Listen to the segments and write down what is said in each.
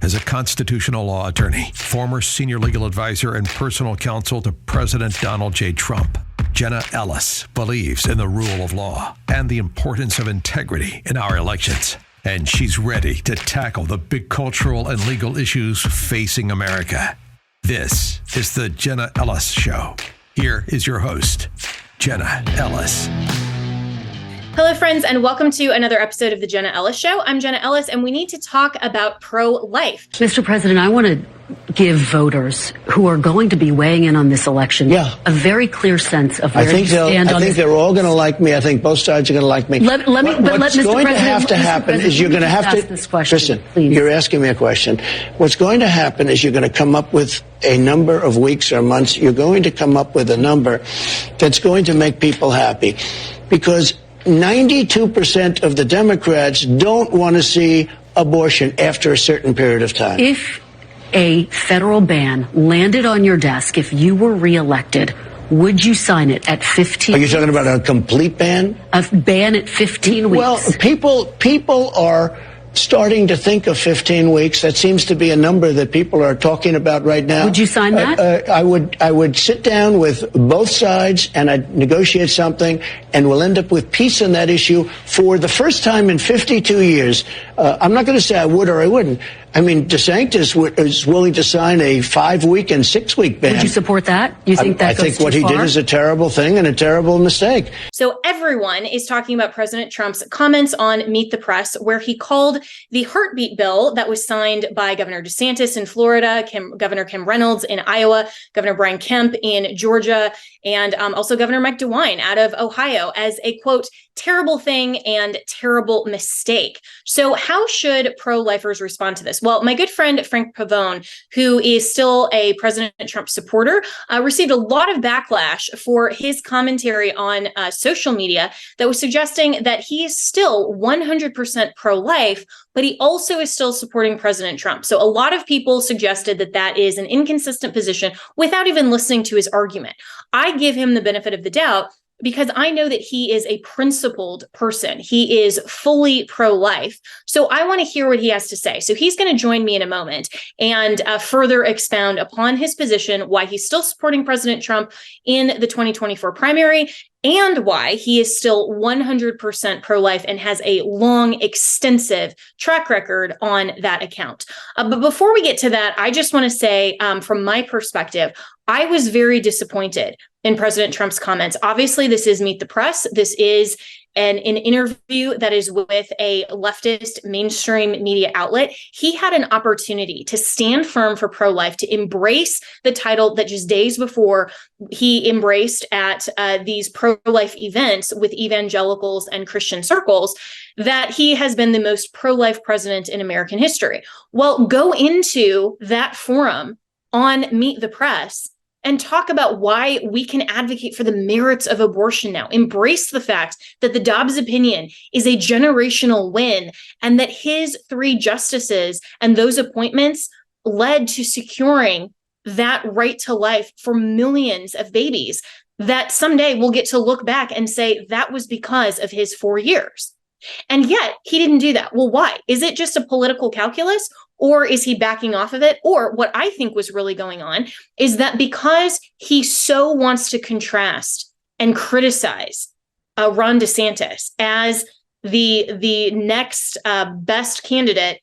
As a constitutional law attorney, former senior legal advisor and personal counsel to President Donald J. Trump, Jenna Ellis believes in the rule of law and the importance of integrity in our elections. And she's ready to tackle the big cultural and legal issues facing America. This is the Jenna Ellis Show. Here is your host, Jenna Ellis. Hello, friends, and welcome to another episode of the Jenna Ellis Show. I'm Jenna Ellis, and we need to talk about pro-life. Mr. President, I want to give voters who are going to be weighing in on this election a very clear sense of where you stand on this. I think they're all going to like me. I think both sides are going to like me. What's going to have to happen is you're going to have to ask this question. Listen, please. You're asking me a question. What's going to happen is you're going to come up with a number of weeks or months. You're going to come up with a number that's going to make people happy, because 92% of the Democrats don't want to see abortion after a certain period of time. If a federal ban landed on your desk, if you were reelected, would you sign it at 15? Are you talking about a complete ban? A ban at 15 weeks? Well, people are starting to think of 15 weeks. That seems to be a number that people are talking about right now. Would you sign that? I would sit down with both sides and I'd negotiate something, and we'll end up with peace on that issue for the first time in 52 years. I'm not going to say I would or I wouldn't. I mean, DeSantis is willing to sign a 5-week and 6-week ban. Would you support that? You think that goes too far? I think what he did is a terrible thing and a terrible mistake. So everyone is talking about President Trump's comments on Meet the Press, where he called the heartbeat bill that was signed by Governor DeSantis in Florida, Governor Kim Reynolds in Iowa, Governor Brian Kemp in Georgia, and also Governor Mike DeWine out of Ohio as a, quote, terrible thing and terrible mistake. So how should pro-lifers respond to this? Well, my good friend Frank Pavone, who is still a President Trump supporter, received a lot of backlash for his commentary on social media that was suggesting that he is still 100% pro-life, but he also is still supporting President Trump. So a lot of people suggested that that is an inconsistent position without even listening to his argument. I give him the benefit of the doubt because I know that he is a principled person. He is fully pro-life. So I want to hear what he has to say. So he's going to join me in a moment and further expound upon his position, why he's still supporting President Trump in the 2024 primary, and why he is still 100% pro-life and has a long, extensive track record on that account. But before we get to that, I just want to say, from my perspective, I was very disappointed in President Trump's comments. Obviously, this is Meet the Press. This is an interview that is with a leftist mainstream media outlet. He had an opportunity to stand firm for pro-life, to embrace the title that just days before he embraced at these pro-life events with evangelicals and Christian circles, that he has been the most pro-life president in American history. Well, go into that forum on Meet the Press and talk about why we can advocate for the merits of abortion now. Embrace the fact that the Dobbs opinion is a generational win, and that his 3 justices and those appointments led to securing that right to life for millions of babies that someday we'll get to look back and say that was because of his 4 years. And yet he didn't do that. Well, why? Is it just a political calculus? Or is he backing off of it? Or what I think was really going on is that because he so wants to contrast and criticize Ron DeSantis as the next best candidate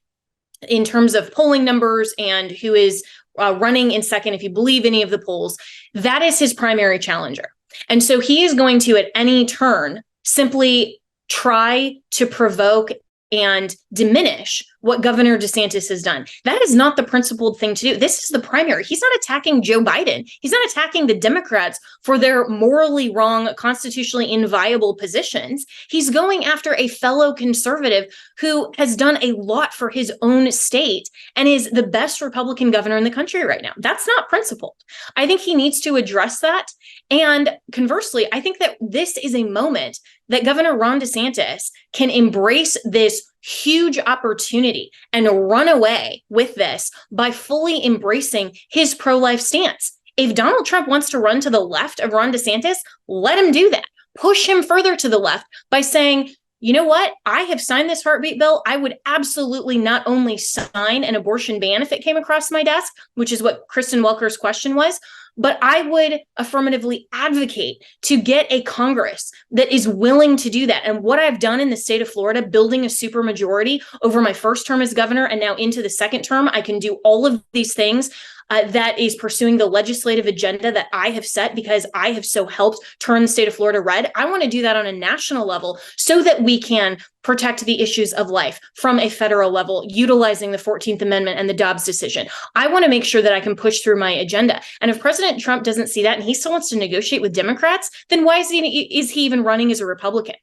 in terms of polling numbers and who is running in second, if you believe any of the polls, that is his primary challenger. And so he is going to, at any turn, simply try to provoke and diminish what Governor DeSantis has done. That is not the principled thing to do. This is the primary. He's not attacking Joe Biden. He's not attacking the Democrats for their morally wrong, constitutionally inviolable positions. He's going after a fellow conservative who has done a lot for his own state and is the best Republican governor in the country right now. That's not principled. I think he needs to address that. And conversely, I think that this is a moment that Governor Ron DeSantis can embrace this huge opportunity and run away with this by fully embracing his pro-life stance. If Donald Trump wants to run to the left of Ron DeSantis, let him do that. Push him further to the left by saying, you know what? I have signed this heartbeat bill. I would absolutely not only sign an abortion ban if it came across my desk, which is what Kristen Welker's question was, but I would affirmatively advocate to get a Congress that is willing to do that. And what I've done in the state of Florida, building a supermajority over my first term as governor and now into the second term, I can do all of these things. That is pursuing the legislative agenda that I have set because I have so helped turn the state of Florida red. I want to do that on a national level so that we can protect the issues of life from a federal level, utilizing the 14th Amendment and the Dobbs decision. I want to make sure that I can push through my agenda. And if President Trump doesn't see that and he still wants to negotiate with Democrats, then why is he even running as a Republican?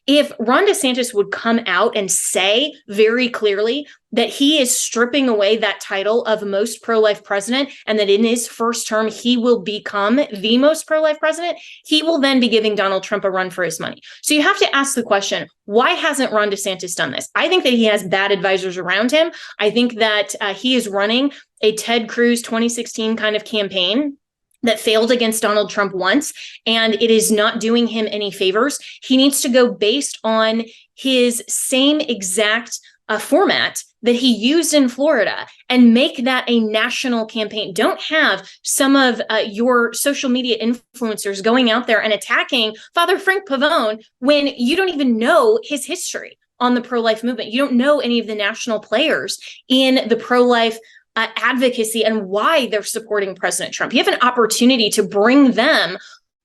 If Ron DeSantis would come out and say very clearly that he is stripping away that title of most pro-life president and that in his first term, he will become the most pro-life president, he will then be giving Donald Trump a run for his money. So you have to ask the question, why hasn't Ron DeSantis done this? I think that he has bad advisors around him. I think that he is running a Ted Cruz 2016 kind of campaign that failed against Donald Trump once, and it is not doing him any favors. He needs to go based on his same exact format that he used in Florida and make that a national campaign. Don't have some of your social media influencers going out there and attacking Father Frank Pavone when you don't even know his history on the pro-life movement. You don't know any of the national players in the pro-life advocacy and why they're supporting President Trump. You have an opportunity to bring them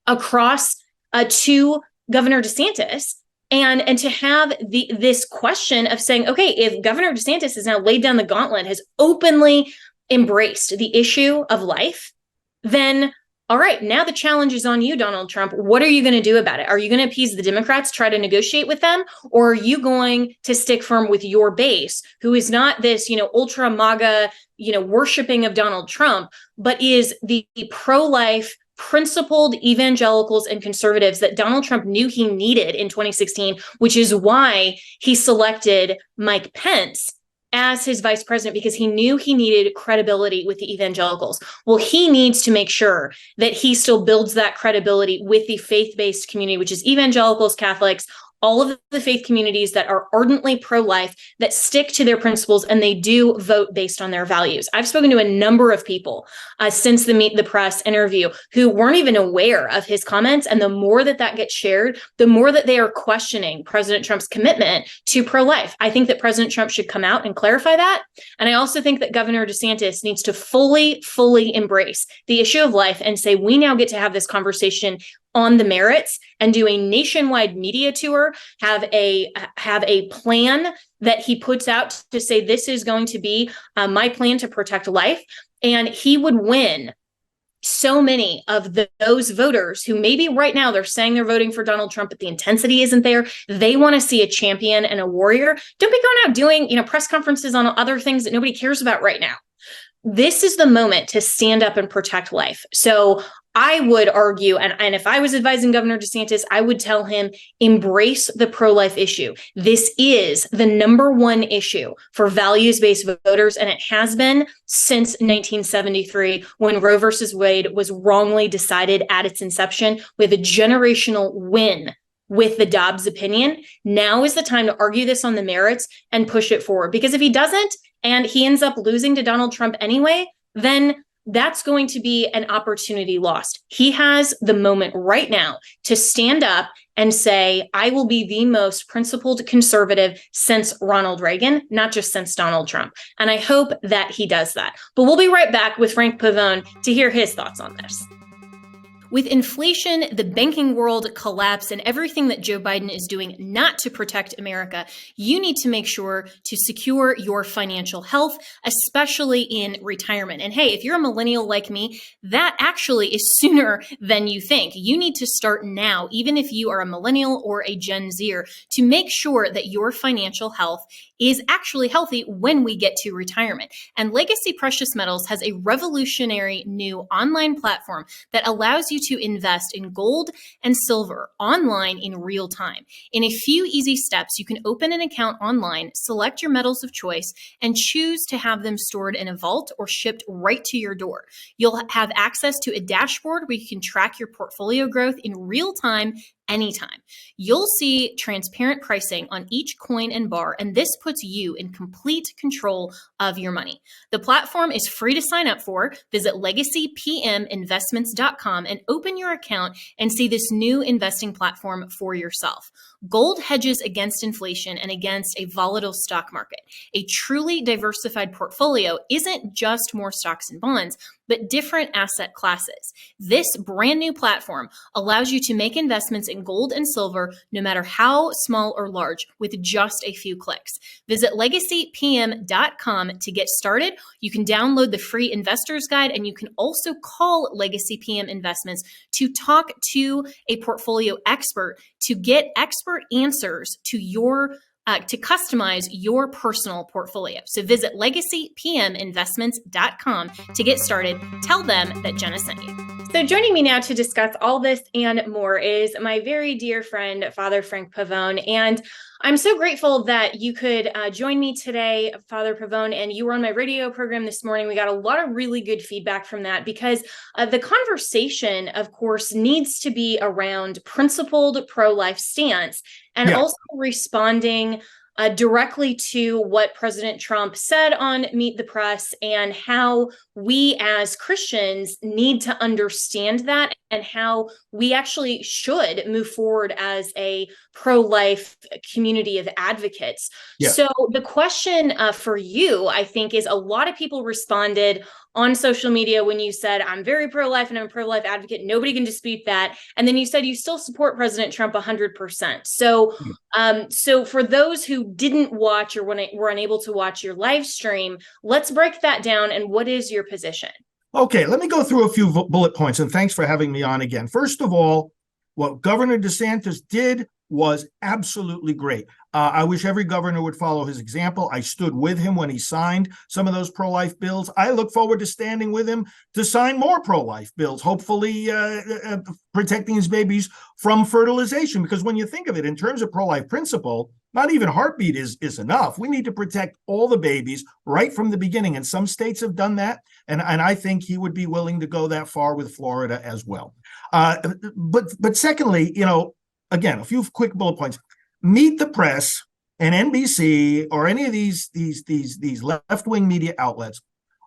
across to Governor DeSantis and to have this question of saying, okay, if Governor DeSantis has now laid down the gauntlet, has openly embraced the issue of life, then all right, now the challenge is on you, Donald Trump. What are you going to do about it? Are you going to appease the Democrats, try to negotiate with them? Or are you going to stick firm with your base, who is not this, ultra MAGA, worshiping of Donald Trump, but is the pro-life, principled evangelicals and conservatives that Donald Trump knew he needed in 2016, which is why he selected Mike Pence as his vice president, because he knew he needed credibility with the evangelicals. Well, he needs to make sure that he still builds that credibility with the faith-based community, which is evangelicals, Catholics, all of the faith communities that are ardently pro-life, that stick to their principles, and they do vote based on their values. I've spoken to a number of people since the Meet the Press interview who weren't even aware of his comments. And the more that gets shared, the more that they are questioning President Trump's commitment to pro-life. I think that President Trump should come out and clarify that. And I also think that Governor DeSantis needs to fully embrace the issue of life and say, we now get to have this conversation on the merits and do a nationwide media tour, have a plan that he puts out to say, this is going to be my plan to protect life. And he would win so many of those voters who maybe right now they're saying they're voting for Donald Trump, but the intensity isn't there. They want to see a champion and a warrior. Don't be going out doing, press conferences on other things that nobody cares about right now. This is the moment to stand up and protect life. So I would argue, and if I was advising Governor DeSantis, I would tell him, embrace the pro-life issue. This is the number one issue for values-based voters, and it has been since 1973 when Roe versus Wade was wrongly decided at its inception. We have a generational win with the Dobbs opinion. Now is the time to argue this on the merits and push it forward. Because if he doesn't, and he ends up losing to Donald Trump anyway, then that's going to be an opportunity lost. He has the moment right now to stand up and say, I will be the most principled conservative since Ronald Reagan, not just since Donald Trump. And I hope that he does that. But we'll be right back with Frank Pavone to hear his thoughts on this. With inflation, the banking world collapse, and everything that Joe Biden is doing not to protect America, you need to make sure to secure your financial health, especially in retirement. And hey, if you're a millennial like me, that actually is sooner than you think. You need to start now, even if you are a millennial or a Gen Zer, to make sure that your financial health is actually healthy when we get to retirement. And Legacy Precious Metals has a revolutionary new online platform that allows you to invest in gold and silver online in real time. In a few easy steps, you can open an account online, select your metals of choice, and choose to have them stored in a vault or shipped right to your door. You'll have access to a dashboard where you can track your portfolio growth in real time anytime. You'll see transparent pricing on each coin and bar, and this puts you in complete control of your money. The platform is free to sign up for. Visit legacypminvestments.com and open your account and see this new investing platform for yourself. Gold hedges against inflation and against a volatile stock market. A truly diversified portfolio isn't just more stocks and bonds, but different asset classes. This brand new platform allows you to make investments in gold and silver, no matter how small or large, with just a few clicks. Visit legacypm.com to get started. You can download the free investor's guide, and you can also call Legacy PM Investments to talk to a portfolio expert to get expert answers to your to customize your personal portfolio. So visit legacypminvestments.com to get started. Tell them that Jenna sent you. So joining me now to discuss all this and more is my very dear friend, Father Frank Pavone. And I'm so grateful that you could join me today, Father Pavone, and you were on my radio program this morning. We got a lot of really good feedback from that because the conversation, of course, needs to be around principled pro-life stance and also responding directly to what President Trump said on Meet the Press and how we as Christians need to understand that and how we actually should move forward as a pro-life community of advocates. So the question for you, I think, is a lot of people responded on social media when you said, I'm very pro-life and I'm a pro-life advocate. Nobody can dispute that. And then you said you still support President Trump 100%. So, so for those who didn't watch or were unable to watch your live stream, let's break that down. And what is your position? Okay, let me go through a few bullet points, and thanks for having me on again. First of all, what Governor DeSantis did was absolutely great. I wish every governor would follow his example. I stood with him when he signed some of those pro-life bills. I look forward to standing with him to sign more pro-life bills, hopefully protecting his babies from fertilization. Because when you think of it in terms of pro-life principle, not even heartbeat is enough. We need to protect all the babies right from the beginning. And some states have done that. And I think he would be willing to go that far with Florida as well. But secondly, again, a few quick bullet points. Meet the Press and NBC or any of these left-wing media outlets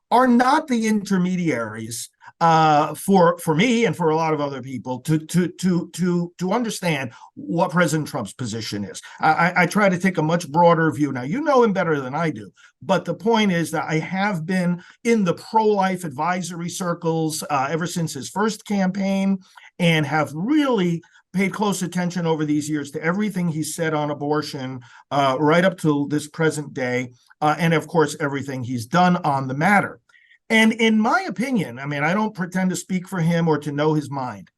are not the intermediaries for me and for a lot of other people to understand what President Trump's position is. I try to take a much broader view. Now, you know him better than I do, but the point is that I have been in the pro-life advisory circles ever since his first campaign and have really paid close attention over these years to everything he said on abortion right up to this present day, and of course, everything he's done on the matter. And in my opinion, I mean, I don't pretend to speak for him or to know his mind,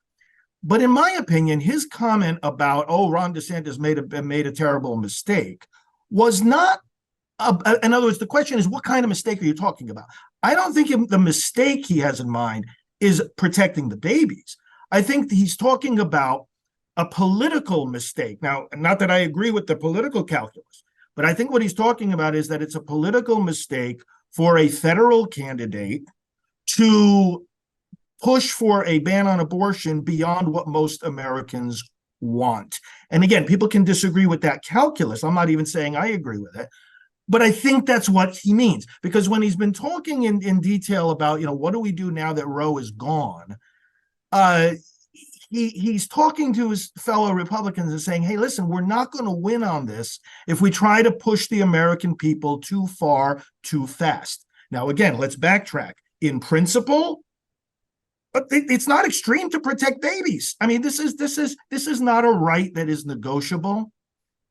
but in my opinion, his comment about, Ron DeSantis made a terrible mistake was not, in other words, the question is, what kind of mistake are you talking about? I don't think the mistake he has in mind is protecting the babies. I think he's talking about a political mistake. Now, not that I agree with the political calculus, but I think what he's talking about is that it's a political mistake for a federal candidate to push for a ban on abortion beyond what most Americans want. And again, people can disagree with that calculus. I'm not even saying I agree with it, but I think that's what he means. Because when he's been talking in detail about, what do we do now that Roe is gone, he's talking to his fellow Republicans and saying, hey, listen, we're not going to win on this if we try to push the American people too far, too fast. Now, again, let's backtrack. In principle, but it's not extreme to protect babies. I mean, this is not a right that is negotiable.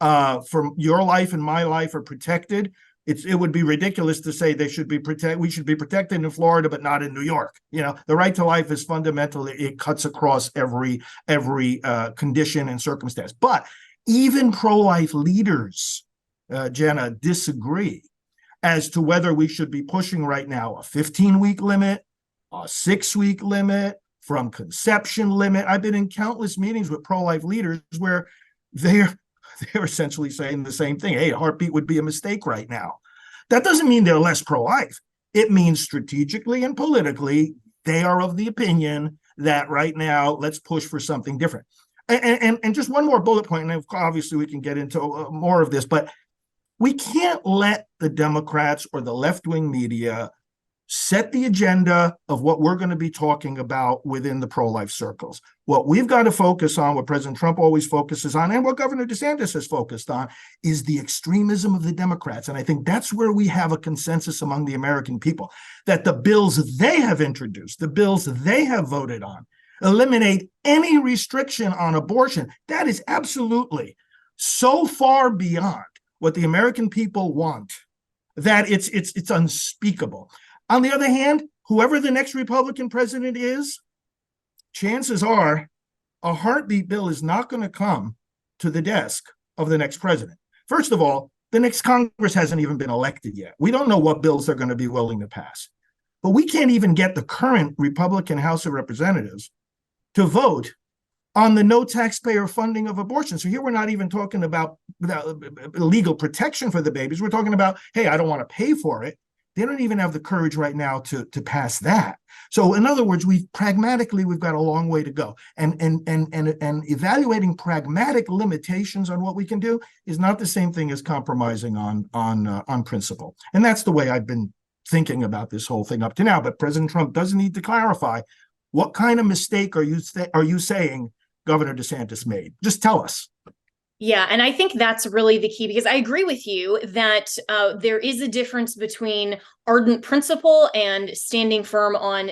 For your life and my life are protected. It would be ridiculous to say we should be protected in Florida, but not in New York. The right to life is fundamental. It cuts across every condition and circumstance. But even pro-life leaders, Jenna, disagree as to whether we should be pushing right now a 15-week limit, a 6-week limit, from conception limit. I've been in countless meetings with pro-life leaders where they're essentially saying the same thing. Hey, a heartbeat would be a mistake right now. That doesn't mean they're less pro-life. It means strategically and politically, they are of the opinion that right now, let's push for something different. And just one more bullet point, and obviously we can get into more of this, but we can't let the Democrats or the left-wing media set the agenda of what we're going to be talking about within the pro-life circles. What we've got to focus on, what President Trump always focuses on, and what Governor DeSantis has focused on, is the extremism of the Democrats. And I think that's where we have a consensus among the American people, that the bills they have introduced, the bills they have voted on, eliminate any restriction on abortion. That is absolutely so far beyond what the American people want that it's unspeakable. On the other hand, whoever the next Republican president is, chances are a heartbeat bill is not going to come to the desk of the next president. First of all, the next Congress hasn't even been elected yet. We don't know what bills they're going to be willing to pass. But we can't even get the current Republican House of Representatives to vote on the no taxpayer funding of abortion. So here we're not even talking about legal protection for the babies. We're talking about, hey, I don't want to pay for it. They don't even have the courage right now to pass that. So in other words, we've got a long way to go. And evaluating pragmatic limitations on what we can do is not the same thing as compromising on principle. And that's the way I've been thinking about this whole thing up to now. But President Trump does need to clarify, what kind of mistake are you saying Governor DeSantis made? Just tell us. Yeah, and I think that's really the key, because I agree with you that there is a difference between ardent principle and standing firm on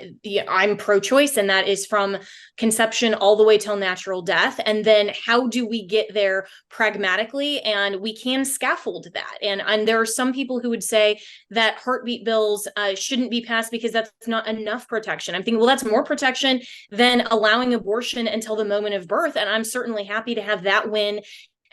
I'm pro-choice, and that is from conception all the way till natural death. And then how do we get there pragmatically? And we can scaffold that. And there are some people who would say that heartbeat bills shouldn't be passed because that's not enough protection. I'm thinking, well, that's more protection than allowing abortion until the moment of birth. And I'm certainly happy to have that win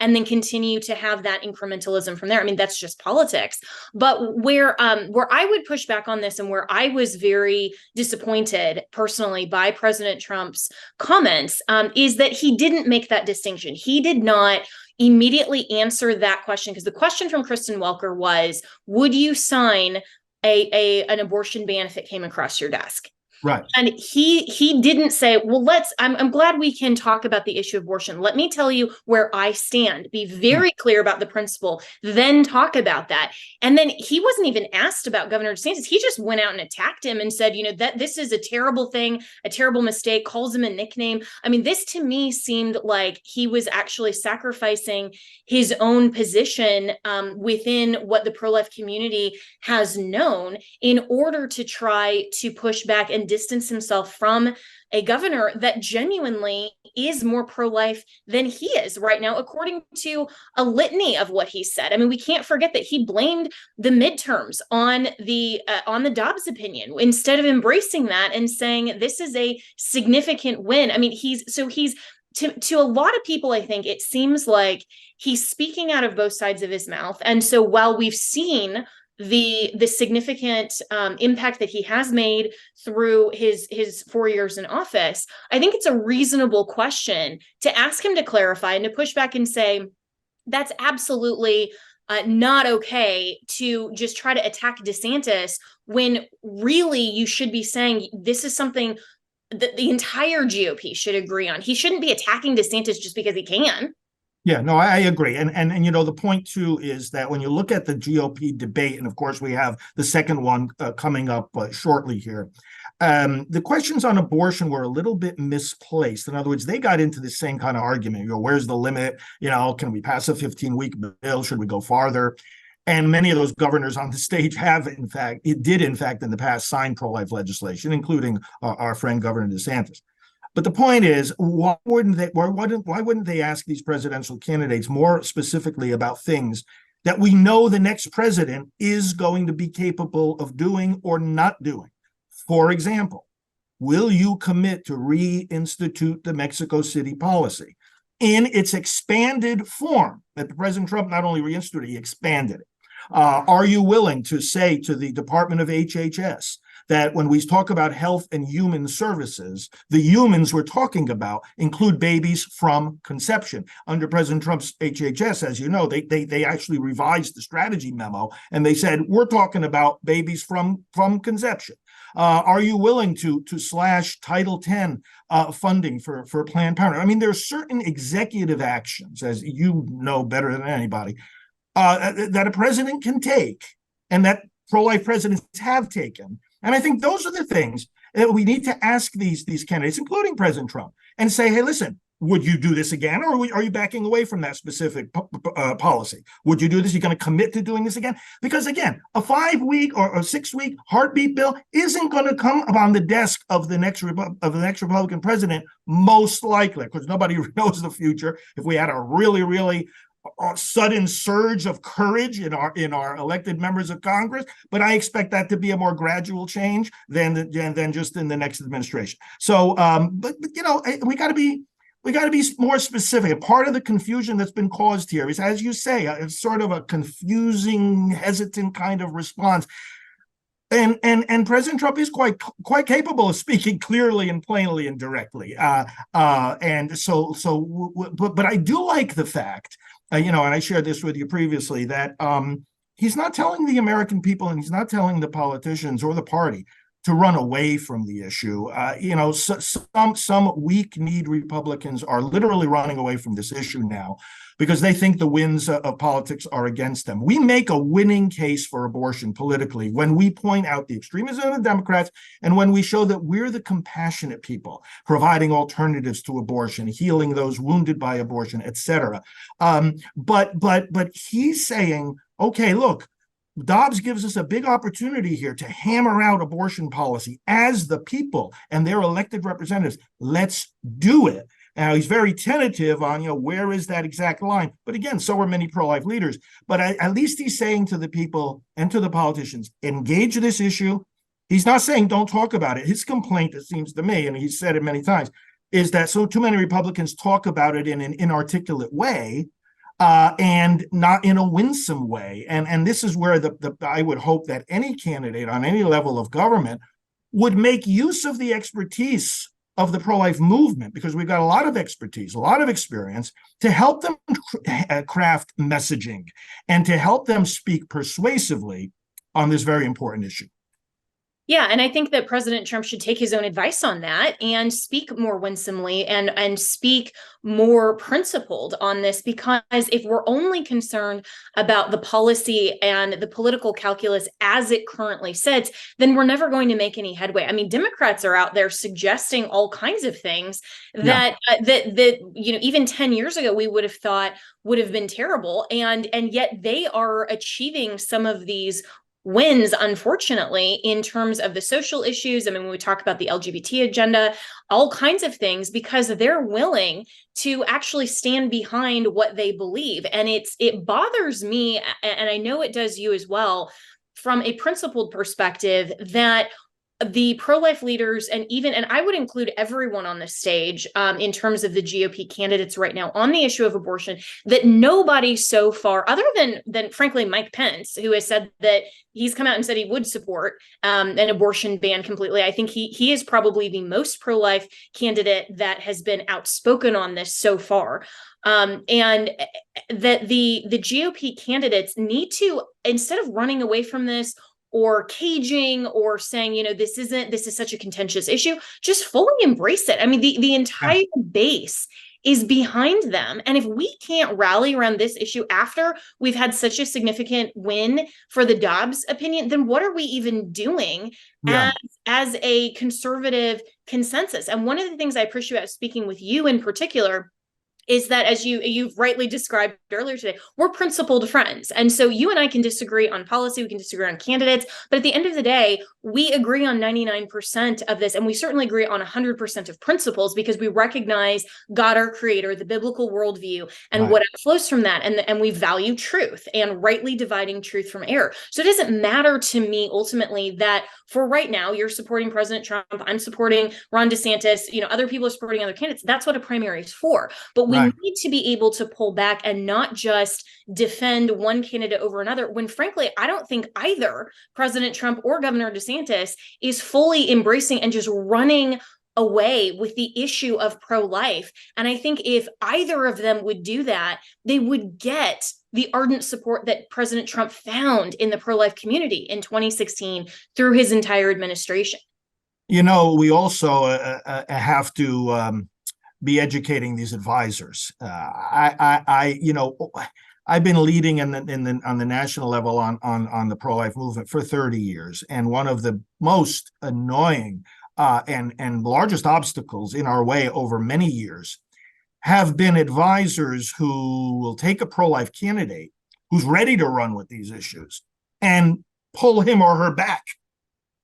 and then continue to have that incrementalism from there. I mean, that's just politics. But where I would push back on this, and where I was very disappointed personally by President Trump's comments, is that he didn't make that distinction. He did not immediately answer that question, because the question from Kristen Welker was, would you sign an abortion ban if it came across your desk? Right. And he didn't say, well, I'm glad we can talk about the issue of abortion. Let me tell you where I stand. Be very clear about the principle, then talk about that. And then he wasn't even asked about Governor DeSantis. He just went out and attacked him and said, that this is a terrible thing, a terrible mistake, calls him a nickname. I mean, this to me seemed like he was actually sacrificing his own position within what the pro-life community has known in order to try to push back and distance himself from a governor that genuinely is more pro-life than he is right now, according to a litany of what he said. I mean, we can't forget that he blamed the midterms on the Dobbs opinion instead of embracing that and saying this is a significant win. I mean, he's to a lot of people, I think it seems like he's speaking out of both sides of his mouth. And so while we've seen the significant impact that he has made through his 4 years in office, I think it's a reasonable question to ask him to clarify and to push back and say, that's absolutely not okay to just try to attack DeSantis, when really you should be saying this is something that the entire GOP should agree on. He shouldn't be attacking DeSantis just because he can. Yeah, no, I agree. And the point, too, is that when you look at the GOP debate, and of course, we have the second one coming up shortly here, the questions on abortion were a little bit misplaced. In other words, they got into the same kind of argument. Where's the limit? Can we pass a 15-week bill? Should we go farther? And many of those governors on the stage did in fact in the past sign pro-life legislation, including our friend Governor DeSantis. But the point is, why wouldn't they ask these presidential candidates more specifically about things that we know the next president is going to be capable of doing or not doing? For example, will you commit to reinstitute the Mexico City policy in its expanded form that President Trump not only reinstituted, he expanded it? Are you willing to say to the Department of HHS that when we talk about health and human services, the humans we're talking about include babies from conception? Under President Trump's HHS, as you know, they actually revised the strategy memo, and they said, we're talking about babies from conception. Are you willing to slash Title X funding for Planned Parenthood? I mean, there are certain executive actions, as you know better than anybody, that a president can take, and that pro-life presidents have taken. And I think those are the things that we need to ask these candidates, including President Trump, and say, hey, listen, would you do this again, or are you backing away from that specific policy? Would you do this? You're going to commit to doing this again? Because again, a 5-week or a 6-week heartbeat bill isn't going to come on the desk of the next Republican president, most likely, because nobody knows the future. If we had a really sudden surge of courage in our elected members of Congress, but I expect that to be a more gradual change than just in the next administration. So, but you know, we got to be more specific. Part of the confusion that's been caused here is, as you say, it's sort of a confusing, hesitant kind of response. And President Trump is quite capable of speaking clearly and plainly and directly. But I do like the fact, and I shared this with you previously, that he's not telling the American people, and he's not telling the politicians or the party to run away from the issue. Some weak-kneed Republicans are literally running away from this issue now because they think the winds of politics are against them. We make a winning case for abortion politically when we point out the extremism of the Democrats and when we show that we're the compassionate people providing alternatives to abortion, healing those wounded by abortion, etc. But he's saying, okay, look, Dobbs gives us a big opportunity here to hammer out abortion policy as the people and their elected representatives. Let's do it. Now, he's very tentative on, where is that exact line? But again, so are many pro-life leaders. But at least he's saying to the people and to the politicians, engage this issue. He's not saying don't talk about it. His complaint, it seems to me, and he's said it many times, is that too many Republicans talk about it in an inarticulate way, and not in a winsome way. And this is where I would hope that any candidate on any level of government would make use of the expertise of the pro-life movement, because we've got a lot of expertise, a lot of experience to help them craft messaging and to help them speak persuasively on this very important issue. Yeah, and I think that President Trump should take his own advice on that and speak more winsomely and speak more principled on this, because if we're only concerned about the policy and the political calculus as it currently sits, then we're never going to make any headway. I mean, Democrats are out there suggesting all kinds of things that even 10 years ago we would have thought would have been terrible, and yet they are achieving some of these wins, unfortunately, in terms of the social issues. I mean, when we talk about the LGBT agenda, all kinds of things, because they're willing to actually stand behind what they believe. And it bothers me, and I know it does you as well, from a principled perspective, that the pro-life leaders, and I would include everyone on the stage in terms of the GOP candidates right now on the issue of abortion, that nobody so far, other than frankly Mike Pence, who has said that he's come out and said he would support an abortion ban completely. I think he is probably the most pro-life candidate that has been outspoken on this so far. And that the GOP candidates need to, instead of running away from this or caging or saying, this is such a contentious issue, just fully embrace it. I mean, the entire base is behind them. And if we can't rally around this issue after we've had such a significant win for the Dobbs opinion, then what are we even doing as a conservative consensus? And one of the things I appreciate about speaking with you in particular is that, as you've rightly described earlier today, we're principled friends. And so you and I can disagree on policy, we can disagree on candidates, but at the end of the day, we agree on 99% of this, and we certainly agree on 100% of principles, because we recognize God, our creator, the biblical worldview, and what flows from that, and we value truth and rightly dividing truth from error. So it doesn't matter to me, ultimately, that for right now, you're supporting President Trump, I'm supporting Ron DeSantis, other people are supporting other candidates. That's what a primary is for. But we need to be able to pull back and not just defend one candidate over another, when frankly, I don't think either President Trump or Governor DeSantis is fully embracing and just running away with the issue of pro-life. And I think if either of them would do that, they would get the ardent support that President Trump found in the pro-life community in 2016 through his entire administration. You know, we also have to be educating these advisors. I've been leading on the national level on the pro-life movement for 30 years, and one of the most annoying and largest obstacles in our way over many years have been advisors who will take a pro-life candidate who's ready to run with these issues and pull him or her back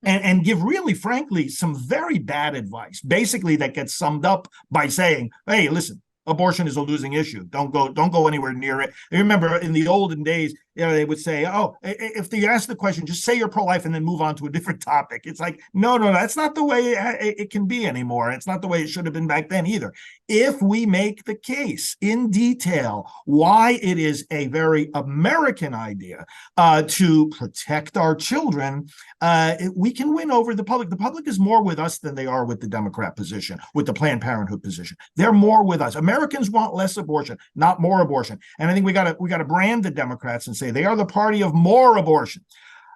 and give really, frankly, some very bad advice, basically that gets summed up by saying, hey, listen, abortion is a losing issue. Don't go anywhere near it. I remember in the olden days, they would say, oh, if they ask the question, just say you're pro-life and then move on to a different topic. It's like, no, that's not the way it can be anymore. It's not the way it should have been back then either. If we make the case in detail why it is a very American idea to protect our children, we can win over the public. The public is more with us than they are with the Democrat position, with the Planned Parenthood position. They're more with us. Americans want less abortion, not more abortion. And I think we got to brand the Democrats and say they are the party of more abortion.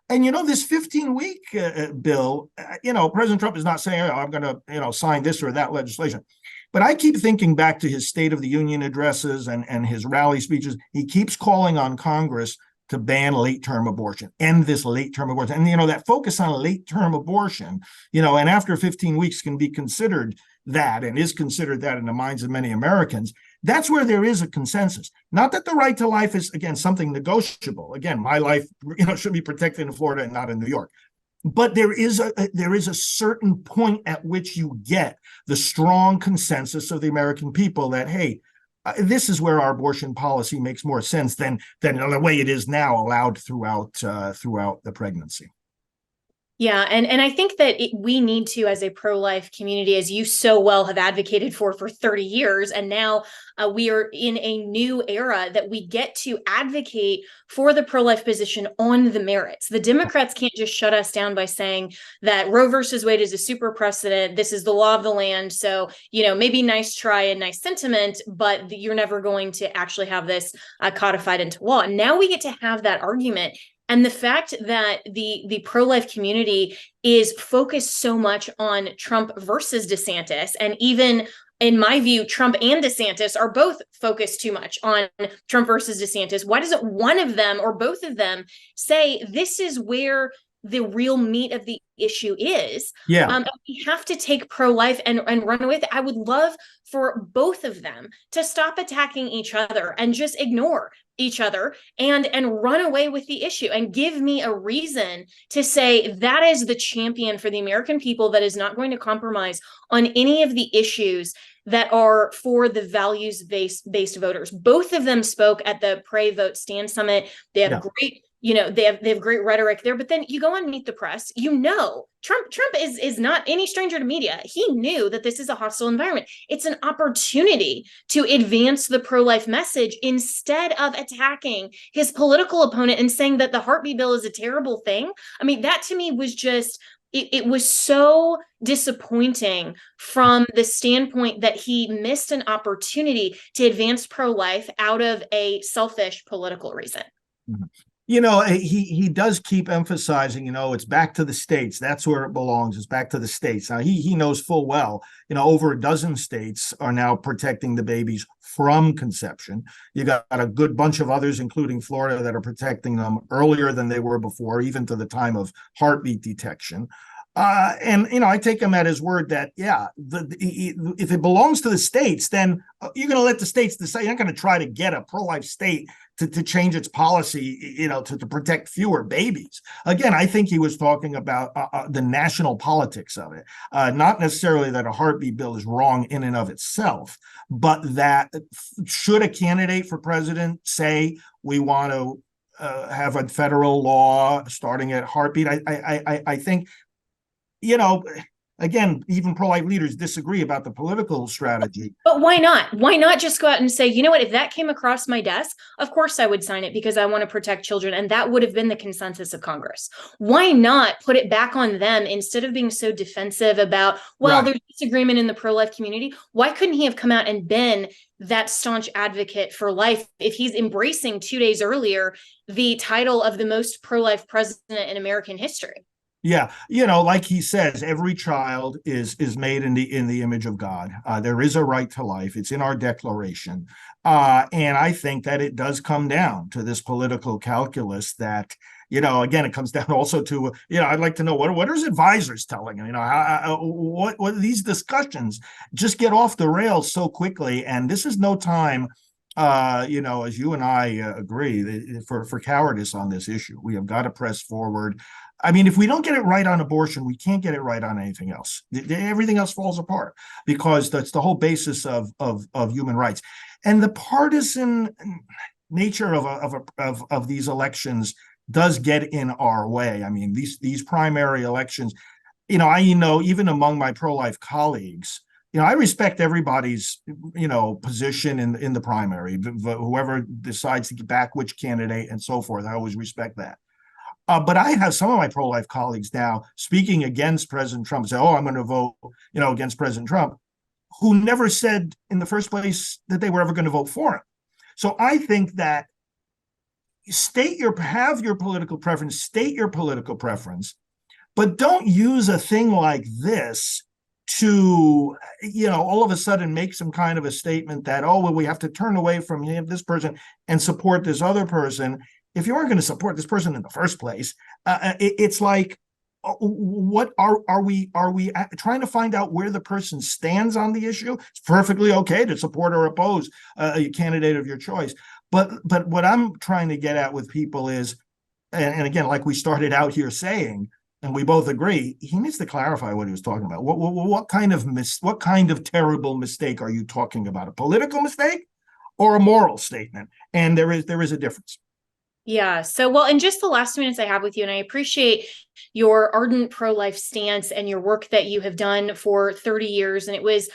And, this 15-week bill, President Trump is not saying, oh, I'm going to, sign this or that legislation. But I keep thinking back to his State of the Union addresses and his rally speeches. He keeps calling on Congress to ban late-term abortion, end this late-term abortion. And, that focus on late-term abortion, and after 15 weeks can be considered that and is considered that in the minds of many Americans. That's where there is a consensus. Not that the right to life is, again, something negotiable. Again, my life, should be protected in Florida and not in New York. But there is a certain point at which you get the strong consensus of the American people that, hey, this is where our abortion policy makes more sense than the way it is now, allowed throughout the pregnancy. Yeah, and I think that we need to, as a pro-life community, as you so well have advocated for 30 years, and now we are in a new era that we get to advocate for the pro-life position on the merits. The Democrats can't just shut us down by saying that Roe versus Wade is a super precedent. This is the law of the land. So, maybe nice try and nice sentiment, but you're never going to actually have this codified into law. And now we get to have that argument. And the fact that the pro-life community is focused so much on Trump versus DeSantis, and even in my view, Trump and DeSantis are both focused too much on Trump versus DeSantis. Why doesn't one of them or both of them say this is where the real meat of the issue is? Yeah. We have to take pro-life and run with it. I would love for both of them to stop attacking each other and just ignore each other and run away with the issue and give me a reason to say that is the champion for the American people that is not going to compromise on any of the issues that are for the values-based voters. Both of them spoke at the Pray Vote Stand Summit. They have great they have great rhetoric there, but then you go on Meet the Press, Trump is not any stranger to media. He knew that this is a hostile environment. It's an opportunity to advance the pro-life message instead of attacking his political opponent and saying that the heartbeat bill is a terrible thing. I mean, that to me was just, it was so disappointing from the standpoint that he missed an opportunity to advance pro-life out of a selfish political reason. Mm-hmm. He does keep emphasizing, it's back to the states. That's where it belongs. It's back to the states. Now, he knows full well, over a dozen states are now protecting the babies from conception. You got a good bunch of others, including Florida, that are protecting them earlier than they were before, even to the time of heartbeat detection. I take him at his word that, if it belongs to the states, then you're going to let the states decide. You're not going to try to get a pro-life state to change its policy, to protect fewer babies. Again, I think he was talking about the national politics of it, not necessarily that a heartbeat bill is wrong in and of itself, but that should a candidate for president say we want to have a federal law starting at heartbeat, I think, Again, even pro-life leaders disagree about the political strategy. But why not? Why not just go out and say, you know what, if that came across my desk, of course I would sign it because I want to protect children. And that would have been the consensus of Congress. Why not put it back on them instead of being so defensive about, well, there's disagreement in the pro-life community? Why couldn't he have come out and been that staunch advocate for life if he's embracing 2 days earlier the title of the most pro-life president in American history? Yeah, like he says, every child is made in the image of God. There is a right to life. It's in our Declaration. And I think that it does come down to this political calculus that, again, it comes down also to, I'd like to know what are his advisors telling him? What these discussions just get off the rails so quickly. And this is no time, as you and I agree, for cowardice on this issue. We have got to press forward. I mean, if we don't get it right on abortion, we can't get it right on anything else. Everything else falls apart because that's the whole basis of human rights. And the partisan nature of these elections does get in our way. I mean, these primary elections, even among my pro-life colleagues, I respect everybody's, position in the primary, whoever decides to back which candidate and so forth. I always respect that. But I have some of my pro-life colleagues now speaking against President Trump, say, "Oh, I'm going to vote, against President Trump," who never said in the first place that they were ever going to vote for him. So I think that have your political preference, state your political preference, but don't use a thing like this to, all of a sudden make some kind of a statement that, oh, well, we have to turn away from this person and support this other person. If you aren't going to support this person in the first place, it's like, what are we trying to find out where the person stands on the issue? It's perfectly okay to support or oppose a candidate of your choice. But what I'm trying to get at with people is, and again, like we started out here saying, and we both agree, he needs to clarify what he was talking about. What kind of terrible mistake are you talking about? A political mistake or a moral statement? And there is a difference. Yeah. So, well, in just the last 2 minutes I have with you, and I appreciate your ardent pro-life stance and your work that you have done for 30 years. And it was,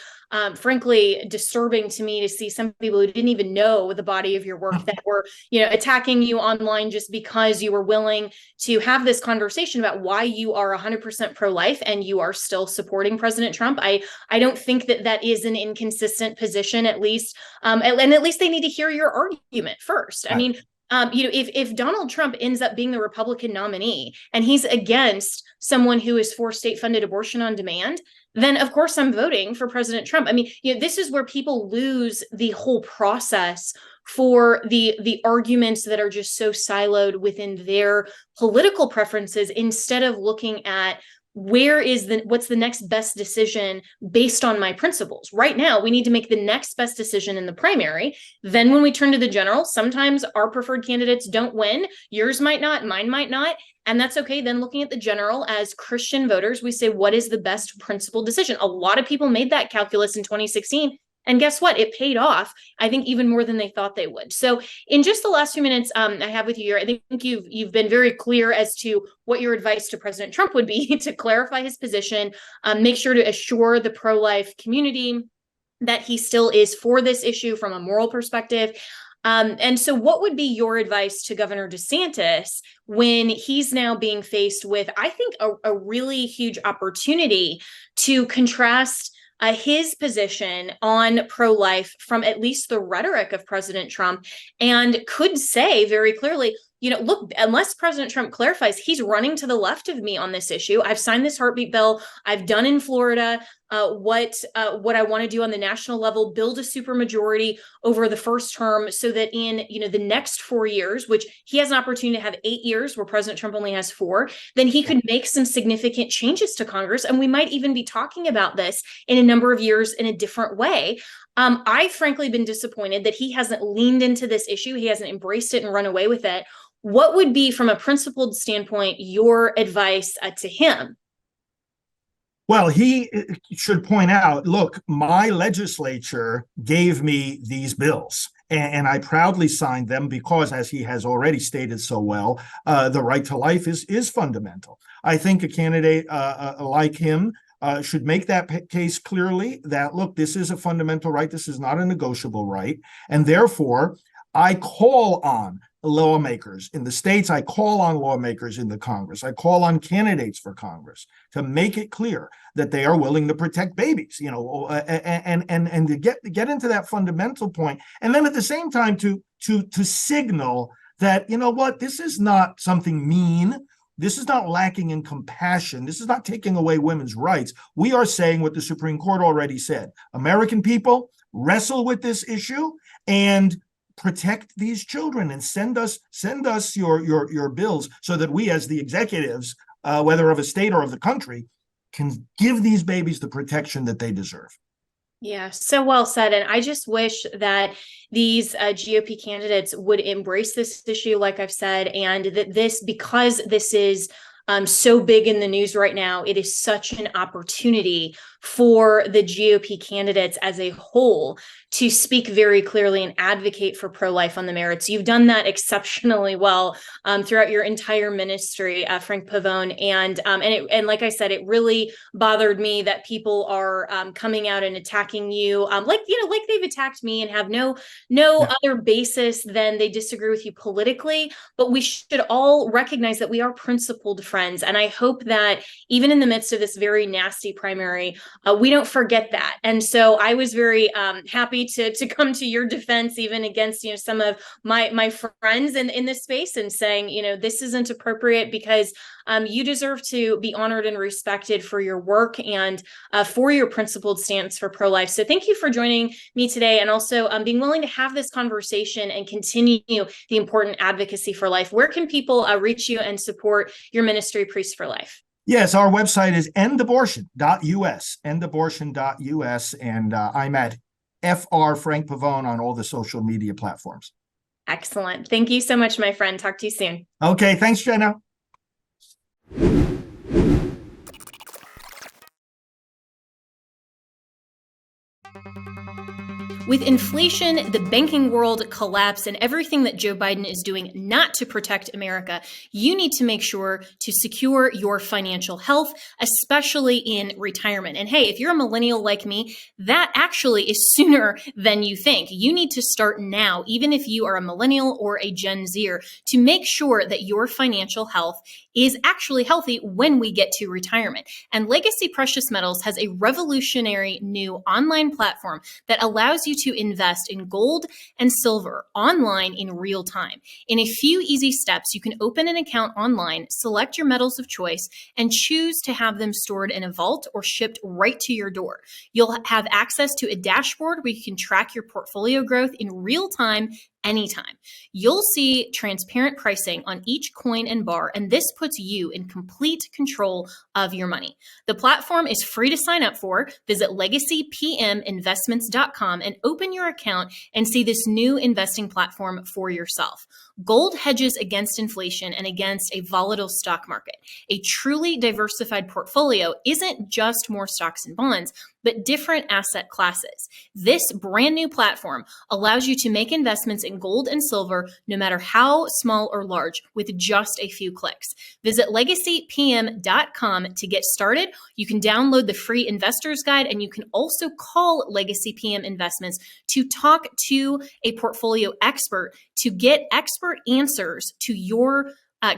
frankly, disturbing to me to see some people who didn't even know the body of your work that were, attacking you online just because you were willing to have this conversation about why you are 100% pro-life and you are still supporting President Trump. I don't think that is an inconsistent position, at least. And at least they need to hear your argument first. I mean, if Donald Trump ends up being the Republican nominee and he's against someone who is for state-funded abortion on demand, then of course I'm voting for President Trump. I mean, this is where people lose the whole process for the arguments that are just so siloed within their political preferences, instead of looking at what's the next best decision based on my principles. Right now, we need to make the next best decision in the primary. Then when we turn to the general, sometimes our preferred candidates don't win. Yours might not, mine might not. And that's okay. Then looking at the general as Christian voters, we say, what is the best principled decision? A lot of people made that calculus in 2016. And guess what? It paid off, I think, even more than they thought they would. So in just the last few minutes I have with you here, I think you've been very clear as to what your advice to President Trump would be to clarify his position, make sure to assure the pro-life community that he still is for this issue from a moral perspective. And so what would be your advice to Governor DeSantis when he's now being faced with, I think, a really huge opportunity to contrast his position on pro-life from at least the rhetoric of President Trump, and could say very clearly, look, unless President Trump clarifies, he's running to the left of me on this issue. I've signed this heartbeat bill. I've done in Florida what I want to do on the national level, build a supermajority over the first term so that in the next 4 years, which he has an opportunity to have 8 years where President Trump only has 4, then he could make some significant changes to Congress. And we might even be talking about this in a number of years in a different way. I've frankly been disappointed that he hasn't leaned into this issue. He hasn't embraced it and run away with it. What would be, from a principled standpoint, your advice to him? Well, he should point out, look, my legislature gave me these bills, and I proudly signed them because, as he has already stated so well, the right to life is fundamental. I think a candidate like him should make that case clearly that, look, this is a fundamental right. This is not a negotiable right. And therefore, I call on lawmakers in the states. I call on lawmakers in the Congress. I call on candidates for Congress to make it clear that they are willing to protect babies, and to get into that fundamental point. And then at the same time to signal that, you know what, this is not something mean. This is not lacking in compassion. This is not taking away women's rights. We are saying what the Supreme Court already said. American people, wrestle with this issue and protect these children, and send us your bills so that we, as the executives, whether of a state or of the country, can give these babies the protection that they deserve. Yeah, so well said. And I just wish that these GOP candidates would embrace this issue, like I've said, and that because this is so big in the news right now, it is such an opportunity for the GOP candidates as a whole to speak very clearly and advocate for pro-life on the merits. You've done that exceptionally well throughout your entire ministry, Frank Pavone, and like I said, it really bothered me that people are coming out and attacking you, like they've attacked me, and have no other basis than they disagree with you politically. But we should all recognize that we are principled friends, and I hope that even in the midst of this very nasty primary, we don't forget that. And so I was very happy to come to your defense, even against some of my friends in this space, and saying, this isn't appropriate, because you deserve to be honored and respected for your work and for your principled stance for pro-life. So thank you for joining me today, and also being willing to have this conversation and continue the important advocacy for life. Where can people reach you and support your ministry, Priests for Life? Yes, our website is endabortion.us, endabortion.us, and I'm at FR Frank Pavone on all the social media platforms. Excellent. Thank you so much, my friend. Talk to you soon. Okay, thanks, Jenna. With inflation, the banking world collapse, and everything that Joe Biden is doing not to protect America, you need to make sure to secure your financial health, especially in retirement. And hey, if you're a millennial like me, that actually is sooner than you think. You need to start now, even if you are a millennial or a Gen Zer, to make sure that your financial health is actually healthy when we get to retirement. And Legacy Precious Metals has a revolutionary new online platform that allows you to invest in gold and silver online in real time. In a few easy steps, you can open an account online, select your metals of choice, and choose to have them stored in a vault or shipped right to your door. You'll have access to a dashboard where you can track your portfolio growth in real time anytime. You'll see transparent pricing on each coin and bar, and this puts you in complete control of your money. The platform is free to sign up for. Visit legacypminvestments.com and open your account and see this new investing platform for yourself. Gold hedges against inflation and against a volatile stock market. A truly diversified portfolio isn't just more stocks and bonds, but different asset classes. This brand new platform allows you to make investments in gold and silver, no matter how small or large, with just a few clicks. Visit legacypm.com to get started. You can download the free investor's guide, and you can also call Legacy PM Investments to talk to a portfolio expert to get expert answers to your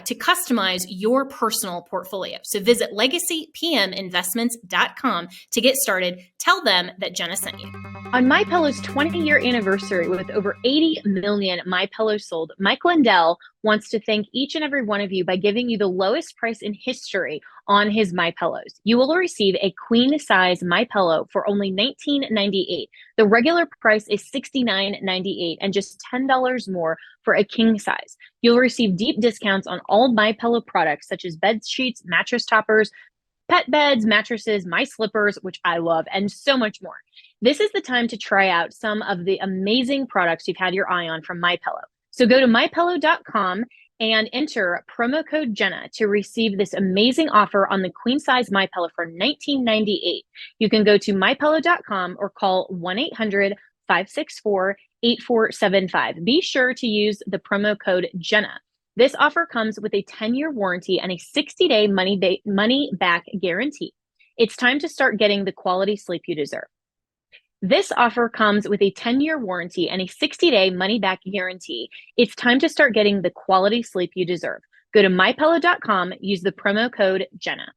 to customize your personal portfolio. So visit legacypminvestments.com to get started. Tell them that Jenna sent you. On MyPillow's 20-year anniversary, with over 80 million MyPillows sold, Mike Lindell wants to thank each and every one of you by giving you the lowest price in history on his MyPillows. You will receive a queen-size MyPillow for only $19.98. The regular price is $69.98 and just $10 more for a king size. You'll receive deep discounts on all MyPillow products, such as bed sheets, mattress toppers, pet beds, mattresses, my slippers, which I love, and so much more. This is the time to try out some of the amazing products you've had your eye on from MyPillow. So go to mypillow.com and enter promo code Jenna to receive this amazing offer on the queen size MyPillow for $19.98. You can go to mypillow.com or call 1-800-564-8475. Be sure to use the promo code Jenna. This offer comes with a 10-year warranty and a 60-day money back guarantee. It's time to start getting the quality sleep you deserve. This offer comes with a 10-year warranty and a 60-day money-back guarantee. It's time to start getting the quality sleep you deserve. Go to mypillow.com, use the promo code Jenna.